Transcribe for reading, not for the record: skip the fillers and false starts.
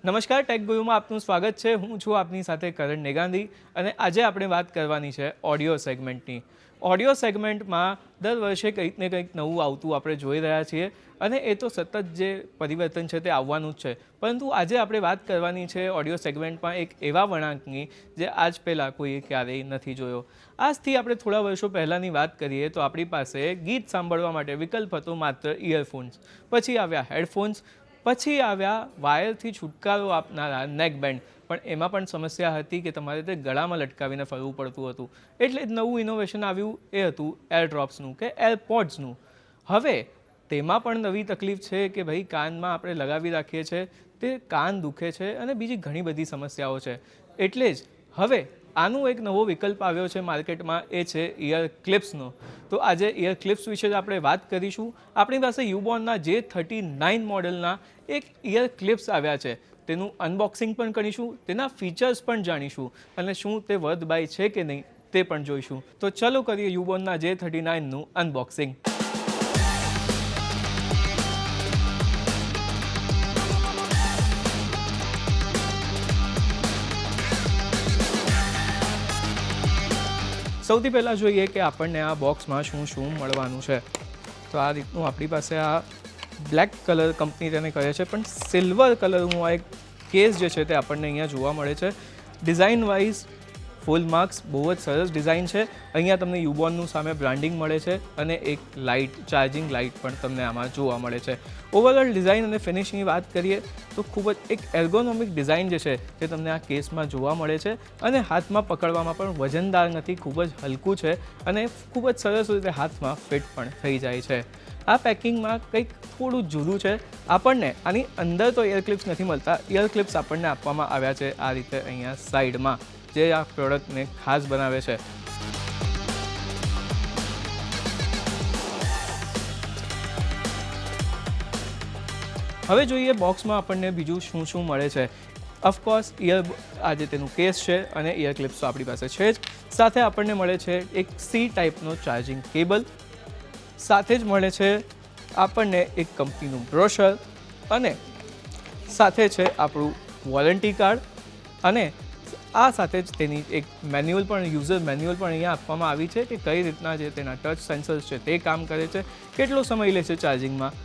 નમસ્કાર, ટેક ગુરુમાં આપનું સ્વાગત છે. હું છું આપની સાથે કરણ નેગાંદી અને આજે આપણે વાત કરવાની છે ઓડિયો સેગમેન્ટની. ઓડિયો સેગમેન્ટમાં દર વર્ષે કંઈક ને કંઈક નવું આવતું આપણે જોઈ રહ્યા છીએ અને એ તો સતત જે પરિવર્તન છે તે આવવાનું જ છે. પરંતુ આજે આપણે વાત કરવાની છે ઓડિયો સેગમેન્ટમાં એક એવા વળાંકની જે આજ પહેલાં કોઈએ ક્યારેય નથી જોયો. આજથી આપણે થોડા વર્ષો પહેલાંની વાત કરીએ તો આપણી પાસે ગીત સાંભળવા માટે વિકલ્પ હતો માત્ર ઇયરફોન્સ, પછી આવ્યા હેડફોન્સ, પછી આવ્યા વાયરથી છુટકારો આપનારા નેકબેન્ડ, પણ એમાં પણ સમસ્યા હતી કે તમારે તે ગળામાં લટકાવીને ફરવું પડતું હતું. એટલે જ નવું ઇનોવેશન આવ્યું, એ હતું એરડ્રોપ્સનું કે એરપોડ્સનું. હવે તેમાં પણ નવી તકલીફ છે કે ભાઈ કાનમાં આપણે લગાવી રાખીએ છીએ, તે કાન દુખે છે અને બીજી ઘણી બધી સમસ્યાઓ છે. એટલે જ હવે આનું એક નવો વિકલ્પ આવ્યો છે માર્કેટમાં, એ છે ઇયર ક્લિપ્સનો. તો આજે ઇયર ક્લિપ્સ વિશે જ આપણે વાત કરીશું. આપણી પાસે યુબોનના J39 મોડેલના એક ઇયર ક્લિપ્સ આવ્યા છે. તેનું અનબોક્સિંગ પણ કરીશું, તેના ફીચર્સ પણ જાણીશું અને શું તે વર્થ બાય છે કે નહીં તે પણ જોઈશું. તો ચલો કરીએ યુબોનના J39નું અનબોક્સિંગ. સૌથી પહેલાં જોઈએ કે આપણને આ બોક્સમાં શું શું મળવાનું છે. તો આ રીતનું આપણી પાસે આ બ્લેક કલર કંપની તેને કહે છે, પણ સિલ્વર કલરનું આ એક કેસ જે છે તે આપણને અહીંયા જોવા મળે છે. ડિઝાઇન વાઇઝ ફૂલ માર્ક્સ, બહુ જ સરસ ડિઝાઇન છે. અહીંયા તમને યુબોનનું સામે બ્રાન્ડિંગ મળે છે અને એક લાઇટ, ચાર્જિંગ લાઇટ પણ તમને આમાં જોવા મળે છે. ઓવરઓલ ડિઝાઇન અને ફિનિશની વાત કરીએ તો ખૂબ જ એક એર્ગોનોમિક ડિઝાઇન જે છે તે તમને આ કેસમાં જોવા મળે છે અને હાથમાં પકડવામાં પણ વજનદાર નથી, ખૂબ જ હલકું છે અને ખૂબ જ સરસ રીતે હાથમાં ફિટ પણ થઈ જાય છે. આ પેકિંગમાં કંઈક થોડું જુદું છે. આપણને આની અંદર તો ઇયર ક્લિપ્સ નથી મળતા, ઇયર ક્લિપ્સ આપણને આપવામાં આવ્યા છે આ રીતે અહીંયા સાઈડમાં, જે આ પ્રોડક્ટને ખાસ બનાવે છે. હવે જોઈએ બોક્સમાં આપણને બીજું શું શું મળે છે. ઓફકોર્સ આજે તેનું કેસ છે અને ઇયર ક્લિપ્સ તો આપણી પાસે છે જ. સાથે આપણને મળે છે એક C ટાઈપનો ચાર્જિંગ કેબલ, સાથે જ મળે છે આપણને એક કંપનીનું બ્રોશર અને સાથે છે આપણું વોરંટી કાર્ડ અને આ સાથે જ તેની એક મેન્યુઅલ પણ, યુઝર મેન્યુઅલ પણ અહીંયા આપવામાં આવી છે કે કઈ રીતના જે તેના ટચ સેન્સર્સ છે તે કામ કરે છે, કેટલો સમય લે છે ચાર્જિંગમાં